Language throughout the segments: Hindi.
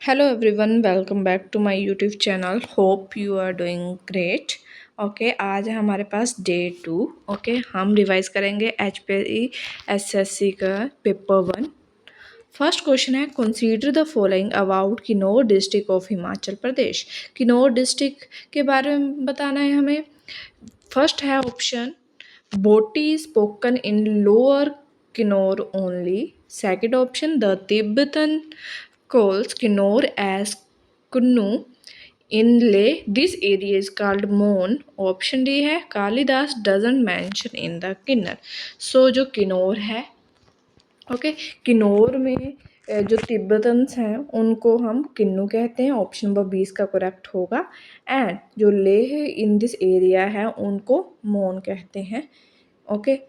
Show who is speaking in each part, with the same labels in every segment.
Speaker 1: Hello everyone, welcome back to my YouTube channel. Hope you are doing great. Okay आज है हमारे पास डे 2. ओके हम रिवाइज करेंगे HPE SSC का पेपर 1. फर्स्ट क्वेश्चन है consider the following about Kinnaur district of Himachal Pradesh. Kinnaur district के बारे में बताना है हमें. फर्स्ट है ऑप्शन बोटी spoken in lower Kinnaur only. Second option the Tibetan calls Kinnaur as Kunnu. In Leh, this area is called Mon. Option D है Kalidas doesn't mention in the किन्नर. सो जो किन्नौर है ओके किन्नौर में जो तिब्बतन्स हैं उनको हम किन्नू कहते हैं. ऑप्शन नंबर 20 का करेक्ट होगा. एंड जो लेह इन दिस एरिया है उनको मोन कहते हैं. ओके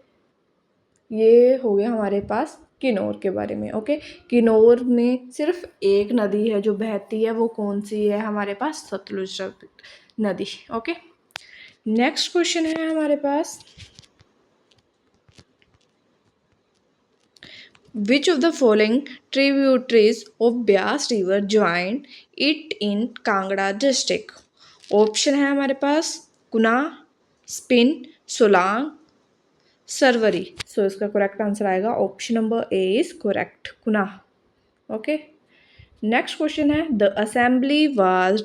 Speaker 1: ये हो गया हमारे पास किन्नौर के बारे में. ओके किन्नौर में सिर्फ एक नदी है जो बहती है, वो कौन सी है हमारे पास? सतलुज नदी. ओके नेक्स्ट क्वेश्चन है हमारे पास which of the following tributaries of Beas river join it in Kangra district. Option है हमारे पास गुना, स्पिन, सोलांग, सरवरी. सो इसका करेक्ट आंसर आएगा option number A is correct, Guna. Okay next question है the assembly was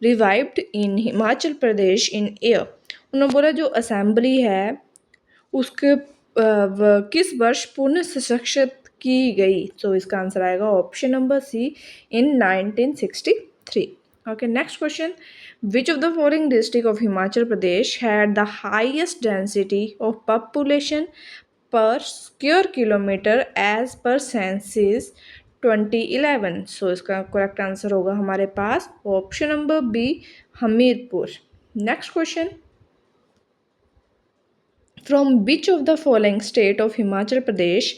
Speaker 1: revived in Himachal Pradesh in year. उन्होंने बोला जो असेंबली है उसके किस वर्ष पुनः सशक्त की गई. सो इसका आंसर आएगा option number C in 1963. Okay next question which of the following district of Himachal Pradesh had the highest density of population per square kilometer as per census 2011. So इसका करेक्ट आंसर होगा हमारे पास option number B Hamirpur. Next question from which of the following state of Himachal Pradesh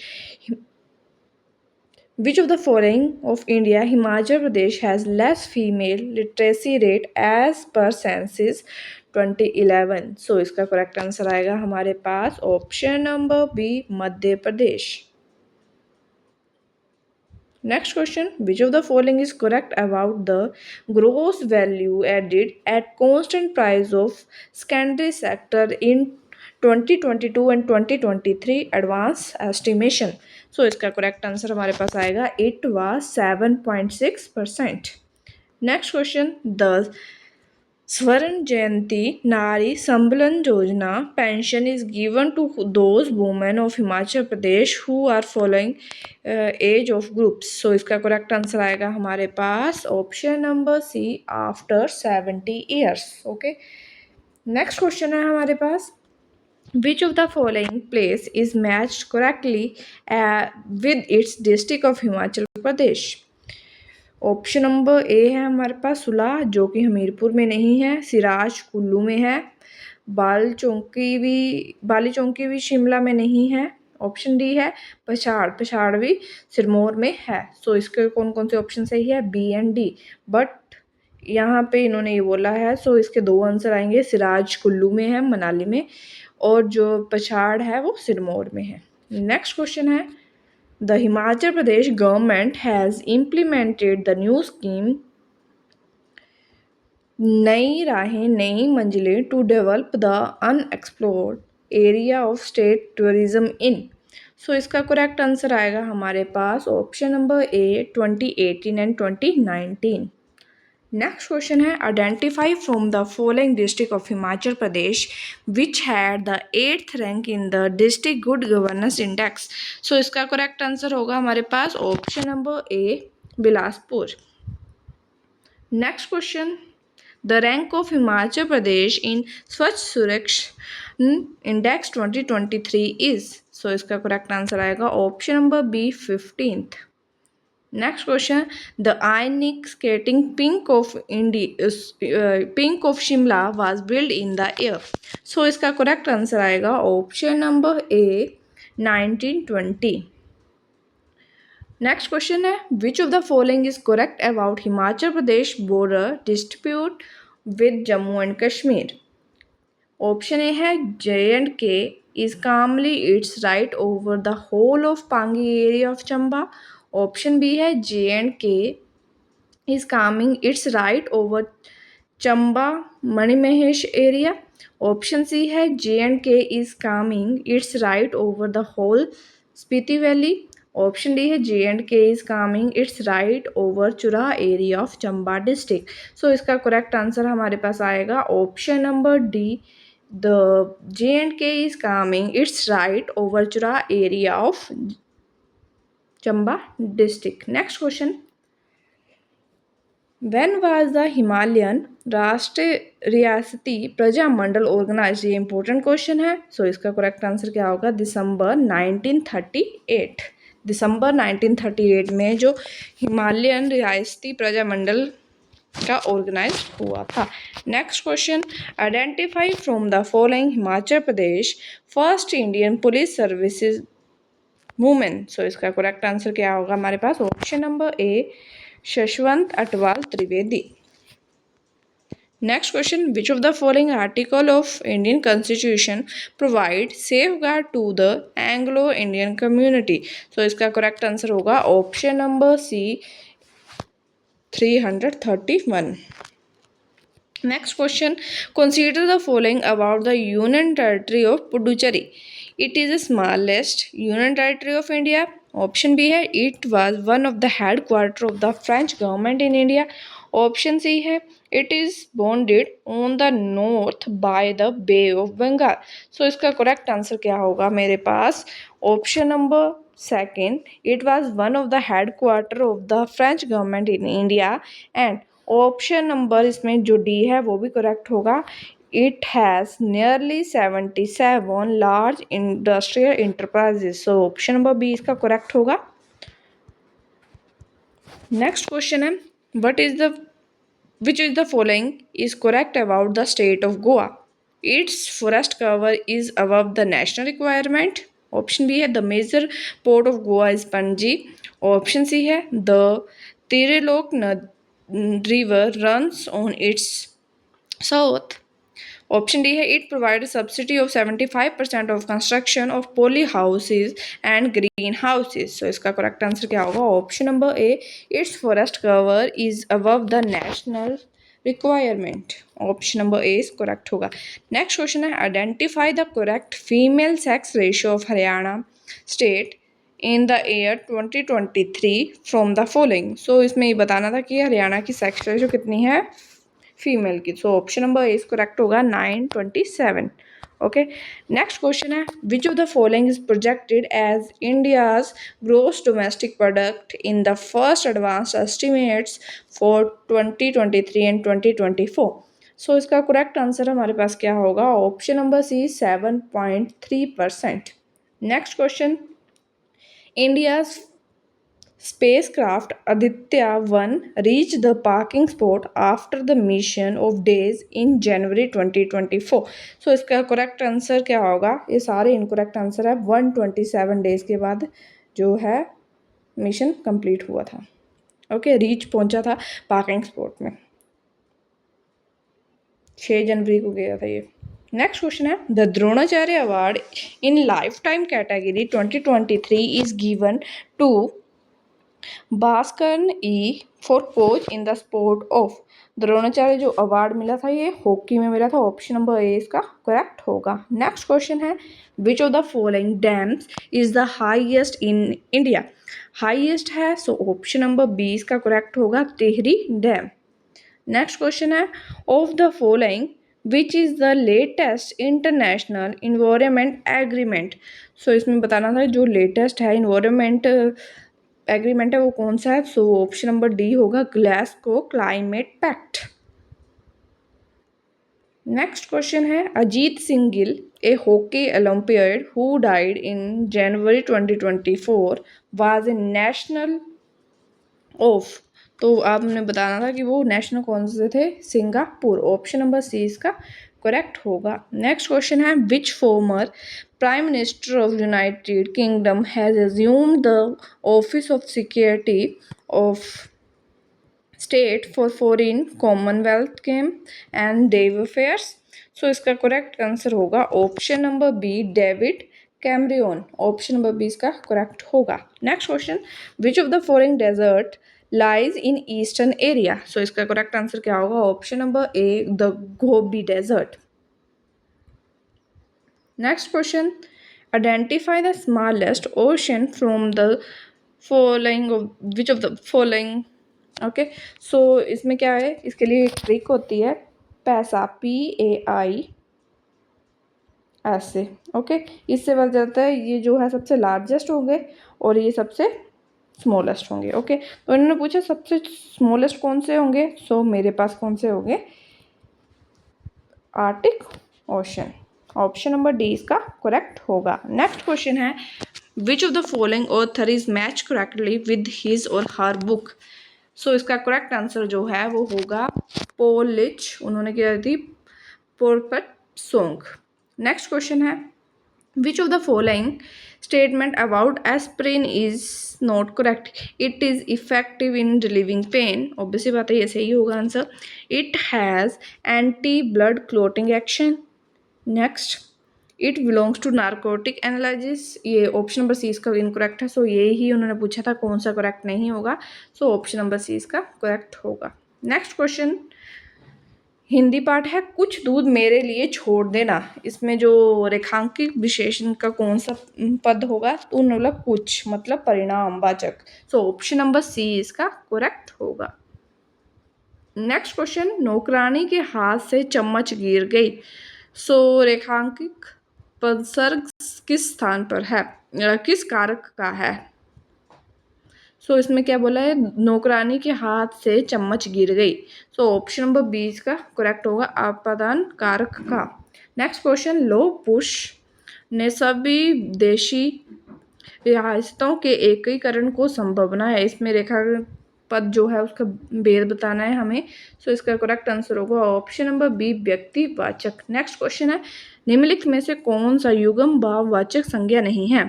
Speaker 1: which of the following of India Himachal Pradesh has less female literacy rate as per census 2011. So इसका करेक्ट आंसर आएगा हमारे पास option number B Madhya Pradesh. Next question which of the following is correct about the gross value added at constant price of secondary sector in 2022 and 2023 advance estimation. So इसका करेक्ट आंसर हमारे पास आएगा it was 7.6%. Next question the Swarna Jayanti Nari Sambalan Yojana pension is given to those women of Himachal Pradesh who are following age of groups. So इसका करेक्ट आंसर आएगा हमारे पास option number C after 70 years. Okay next question है हमारे पास which of the following place is matched correctly with its district of Himachal Pradesh. Option number ए है हमारे पास सुला जो कि हमीरपुर में नहीं है, सिराज कुल्लू में है, बाली चौंकी भी शिमला में नहीं है. ऑप्शन डी है पछाड़ भी सिरमौर में है. सो इसके कौन कौन से ऑप्शन सही है? B and D. बट यहाँ पे इन्होंने ये बोला है सो इसके दो आंसर आएंगे. सिराज कुल्लू में है मनाली में, और जो पछाड़ है वो सिरमौर में है. नेक्स्ट क्वेश्चन है the Himachal Pradesh government has implemented the new scheme Nai Rahein Nai Manzilein to develop the unexplored area of state tourism in. So इसका करेक्ट आंसर आएगा हमारे पास option number A 2018 and 2019. Next question है identify from the following district of Himachal Pradesh which had the 8th rank in the district good governance index. So इसका करेक्ट आंसर होगा हमारे पास option number A Bilaspur. Next question the rank of Himachal Pradesh in Swachh Survekshan index 2023 is. So इसका करेक्ट आंसर आएगा option number B 15th. Next question the ionic skating pink of Shimla was built in the year. So इसका correct answer आएगा option number A 1920. Next question है which of the following is correct about Himachal Pradesh border dispute with Jammu and Kashmir. Option A है J&K is calmly its right over the whole of Pangi area of Chamba. Option B है J&K is coming its right over Chamba Manimahesh area. Option C है J&K is coming its right over the whole Spiti Valley. Option D है J&K is coming its right over Chura area of Chamba district. So इसका correct answer हमारे पास आएगा option number D. The J&K is coming its right over Chura area of Chamba district. Next question. When was the Himalayan राष्ट्रीय रियासती प्रजामंडल ऑर्गेनाइज? ये इंपॉर्टेंट क्वेश्चन है. सो इसका करेक्ट आंसर क्या होगा? दिसंबर 1938. दिसंबर 1938 में जो हिमालयन रियासती प्रजामंडल का ऑर्गेनाइज हुआ था. Next question. Identify from the following Himachal Pradesh first Indian police services women. So इसका करेक्ट आंसर क्या होगा हमारे पास? Option number A Shashwant Atwal Trivedi. Next question. Which of the following article of Indian Constitution provide safeguard to the Anglo-Indian community? So इसका correct answer होगा option number C 331. Next question. Consider the following about the Union Territory of Puducherry. It is the smallest Union Territory of India. Option B है it was one of the headquarters of the French government in India. Option C है it is bounded on the north by the Bay of Bengal. So इसका correct answer क्या होगा मेरे पास? Option number second, it was one of the headquarters of the French government in India. And option number इसमें जो डी है वो भी करेक्ट होगा. It has nearly 77 large industrial enterprises. So option number B इसका करेक्ट होगा. नेक्स्ट क्वेश्चन है what is the which is the following is correct about the state of Goa? Its forest cover is above the national requirement. Option B है the major port of Goa is Panji. Option C है the Tirelok river runs on its south. Option D है it provides subsidy of 75% of construction of poly houses and green houses. So इसका correct answer क्या होगा? Option number A its forest cover is above the national requirement. Option number A is correct होगा. Next question है identify the correct female sex ratio of Haryana state in the year 2023 from the following. So इसमें ये बताना था कि हरियाणा की सेक्स रेशो कितनी है फीमेल की. So option number A correct होगा 927. ओके. नेक्स्ट क्वेश्चन है which of the following is projected as India's gross domestic product in the first advance estimates for 2023 and 2024. So इसका करेक्ट आंसर हमारे पास क्या होगा? Option number C 7.3%. Next question. India's spacecraft Aditya-1 reached the parking spot after the mission of days in January 2024. So इसका correct answer क्या होगा? ये सारे incorrect answer है. 127 days के बाद जो है मिशन कंप्लीट हुआ था. ओके. रीच पहुंचा था पार्किंग स्पॉट में. 6 जनवरी को गया था ये. नेक्स्ट क्वेश्चन है the Dronacharya award in lifetime category 2023 is given to Bhaskaran E for coach in the sport of. Dronacharya जो अवार्ड मिला था ये हॉकी में मिला था. ऑप्शन नंबर ए इसका करेक्ट होगा. नेक्स्ट क्वेश्चन है which of the following dams is the highest in India? Highest है सो ऑप्शन नंबर बी इसका करेक्ट होगा टिहरी डैम. नेक्स्ट क्वेश्चन है of the following which is the latest international environment agreement. So इसमें बताना था जो लेटेस्ट है इन्वायरमेंट एग्रीमेंट है वो कौन सा है? सो ऑप्शन नंबर डी होगा Glasgow climate pact. Next question है Ajit Singh Gill a hockey olympiad who died in January 2024 was a national of. तो आपने बताना था कि वो नेशनल कौन से थे? सिंगापुर. ऑप्शन नंबर सी इसका करेक्ट होगा. नेक्स्ट क्वेश्चन है विच farmer Prime Minister of United Kingdom has assumed the Office of Secretary of State for Foreign, Commonwealth Games and Day Affairs. So इसका correct answer होगा option number B David Cameron. Option number B इसका correct होगा. Next question which of the following desert lies in eastern area. So इसका करेक्ट आंसर क्या होगा? Option number A, the Gobi desert. Next question, identify the smallest ocean from the following, which of the following. Okay, so इसमें क्या है, इसके लिए एक ट्रिक होती है, पैसा, PAI ऐसे। ओके, इससे बच जाता है ये जो है सबसे लार्जेस्ट होंगे और ये सबसे स्मॉलेस्ट होंगे। ओके, तो इन्होंने पूछा सबसे स्मॉलेस्ट कौन से होंगे, सो मेरे पास कौन से होंगे? Arctic ocean. Option number D इसका करेक्ट होगा। नेक्स्ट क्वेश्चन है, which of the following author is match correctly with his और हर बुक। सो इसका करेक्ट आंसर जो है वो होगा पॉल लिच, उन्होंने क्या दी? Prophet Song. नेक्स्ट क्वेश्चन है, which of the following statement about aspirin is not correct? It is effective in relieving pain. Obviously बात है, ये सही होगा answer. It has anti blood clotting action. Next, it belongs to narcotic analgesics, ये ऑप्शन नंबर सी इसका इनकरेक्ट है। सो ये ही उन्होंने पूछा था कौन सा करेक्ट नहीं होगा, सो ऑप्शन नंबर सी इसका करेक्ट होगा। नेक्स्ट क्वेश्चन, हिंदी पाठ है, कुछ दूध मेरे लिए छोड़ देना। इसमें जो रेखांकित विशेषण का कौन सा पद होगा? तो उन्होंने बोला कुछ, मतलब परिणाम वाचक। सो ऑप्शन नंबर सी इसका करेक्ट होगा। नेक्स्ट क्वेश्चन, नौकरानी के हाथ से चम्मच गिर गई। सो रेखांकित पदसर्ग किस स्थान पर है, किस कारक का है? सो इसमें क्या बोला है? नौकरानी के हाथ से चम्मच गिर गई। सो ऑप्शन नंबर बी इसका करेक्ट होगा, अपादान कारक का। नेक्स्ट क्वेश्चन, लो पुश ने सभी देशी रियासतों के एकीकरण को संभव बनाया। इसमें रेखा पद जो है उसका भेद बताना है हमें। सो इसका करेक्ट आंसर होगा ऑप्शन नंबर बी, व्यक्तिवाचक। नेक्स्ट क्वेश्चन है, निम्नलिखित में से कौन सा युग्म भाववाचक संज्ञा नहीं है?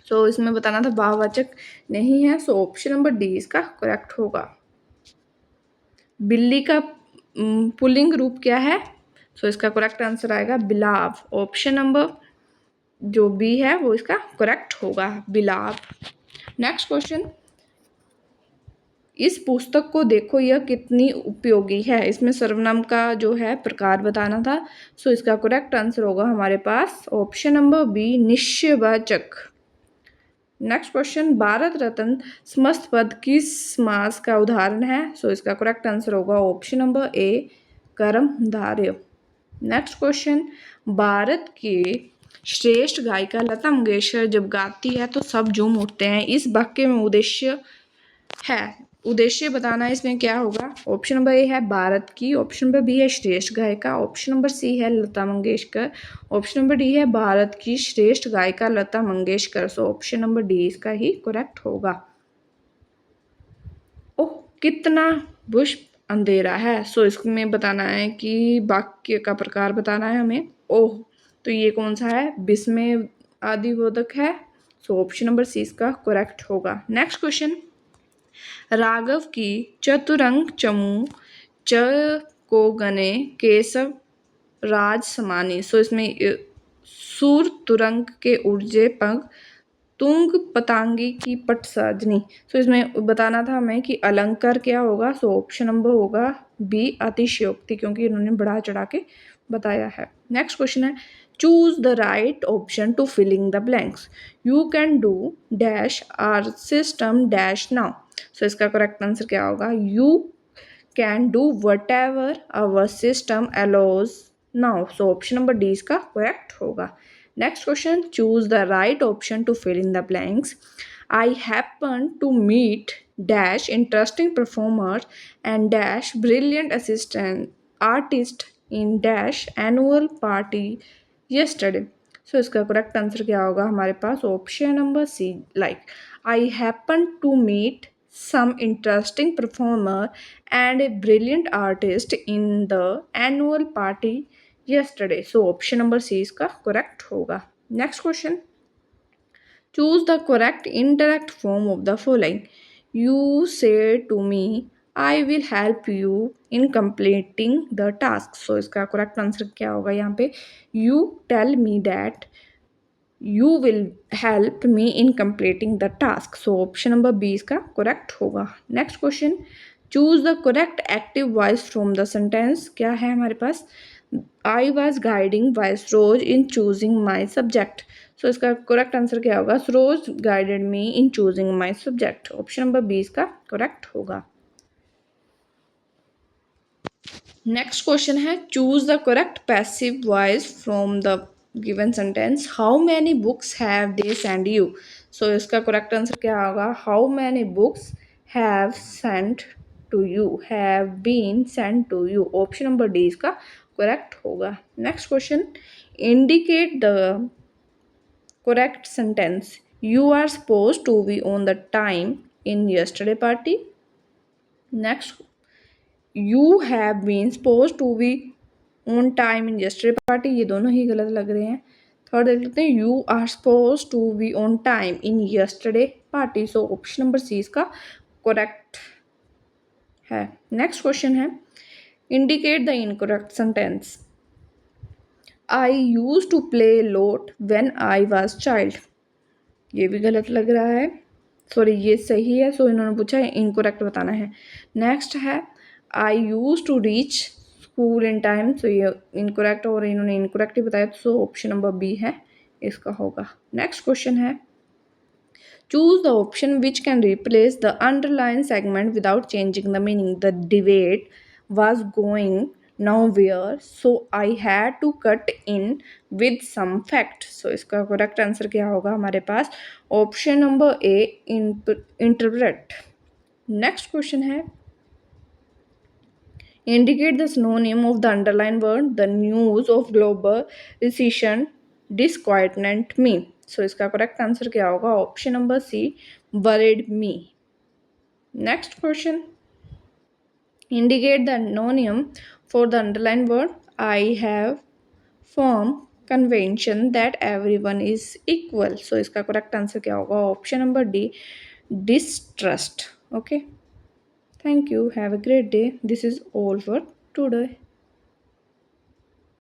Speaker 1: सो इसमें बताना था भाववाचक नहीं है, सो ऑप्शन नंबर डी इसका करेक्ट होगा। बिल्ली का पुल्लिंग रूप क्या है? सो इसका करेक्ट आंसर आएगा बिलाव। ऑप्शन नंबर जो बी है वो इसका करेक्ट होगा, बिलाव। नेक्स्ट क्वेश्चन, इस पुस्तक को देखो यह कितनी उपयोगी है। इसमें सर्वनाम का जो है प्रकार बताना था। सो इसका करेक्ट आंसर होगा हमारे पास ऑप्शन नंबर बी, निश्चयवाचक। नेक्स्ट क्वेश्चन, भारत रत्न समस्त पद किस समास का उदाहरण है? सो इसका करेक्ट आंसर होगा ऑप्शन नंबर ए, कर्मधारय। नेक्स्ट क्वेश्चन, भारत के श्रेष्ठ गायिका लता मंगेशकर जब गाती है तो सब झूम उठते हैं। इस वाक्य में उद्देश्य है, उद्देश्य बताना है, इसमें क्या होगा? ऑप्शन नंबर ए है भारत की, ऑप्शन नंबर बी है श्रेष्ठ गायिका, ऑप्शन नंबर सी है Lata Mangeshkar, option number D है भारत की श्रेष्ठ गायिका Lata Mangeshkar. So option number D इसका ही करेक्ट होगा। ओह कितना पुष्प अंधेरा है। सो इसमें बताना है कि वाक्य का प्रकार बताना है हमें। ओह, तो ये कौन सा है? विस्मय आदिबोधक है। सो ऑप्शन नंबर सी इसका करेक्ट होगा। नेक्स्ट क्वेश्चन, राघव की चतुरंग चमू च को गने केशव राज समानी। सो इसमें सूर तुरंग के उर्जे पंख तुंग पतांगी की पट साजनी। सो इसमें बताना था हमें कि अलंकार क्या होगा। सो ऑप्शन नंबर होगा बी, अतिशयोक्ति, क्योंकि इन्होंने बढ़ा चढ़ा के बताया है। नेक्स्ट क्वेश्चन है, choose the right option to filling the blanks. You can do dash our system dash now. So इसका करेक्ट आंसर क्या होगा? You can do whatever our system allows now. So option number D इसका करेक्ट होगा। Next question, choose the right option to fill in the blanks. I happen to meet dash interesting performer and dash brilliant assistant artist in dash annual party yesterday. So इसका correct answer क्या होगा हमारे पास? Option number C, like I happen to meet some interesting performer and a brilliant artist in the annual party yesterday. So option number C इसका करेक्ट होगा। Next question, choose the correct interact form of the following. You say to me I will help you in completing the task. So इसका करेक्ट आंसर क्या होगा यहाँ पे? You tell me that you will help me in completing the task. So option number B इसका करेक्ट होगा। Next question, choose the correct active voice from the sentence. क्या है हमारे पास, I was guiding vice Rose in choosing my subject. So इसका करेक्ट आंसर क्या होगा, Rose guided me in choosing my subject. Option number B इसका करेक्ट होगा। नेक्स्ट क्वेश्चन है, choose the correct passive voice from the given sentence. How many books have they send you. So इसका करेक्ट आंसर क्या होगा, how many books have sent to you, have been sent to you. Option number D इसका करेक्ट होगा। Next question, indicate the correct sentence. You are supposed to be on the time in yesterday party. Next, you have been supposed to be on time in yesterday party। ये दोनों ही गलत लग रहे हैं। थर्ड देख लेते हैं, you are supposed to be on time in yesterday party। So option number C इसका करेक्ट है। नेक्स्ट क्वेश्चन है, indicate the incorrect sentence. I used to play a lot when I was child। ये भी गलत लग रहा है, सॉरी ये सही है। सो इन्होंने पूछा है इनकरेक्ट बताना है। नेक्स्ट है, I use to reach school in time. So ये इनकरेक्ट और इन्होंने इनकरेक्ट ही बताया। सो ऑप्शन नंबर बी है इसका होगा। नेक्स्ट क्वेश्चन है, choose the option which can replace the underline segment without changing the meaning. The debate was going nowhere, so I had to cut in with some fact। so इसका करेक्ट आंसर क्या होगा हमारे पास, option number A interpret. Next question है, indicate the synonym of the underlined word। the news of global recession disquieted me। so इसका करेक्ट आंसर क्या होगा, option number C worried me। Next question, indicate the anonym for the underlined word। I have firm conviction that everyone is equal। so इसका करेक्ट आंसर क्या होगा, option number D distrust। okay, thank you, have a great day, this is all for today।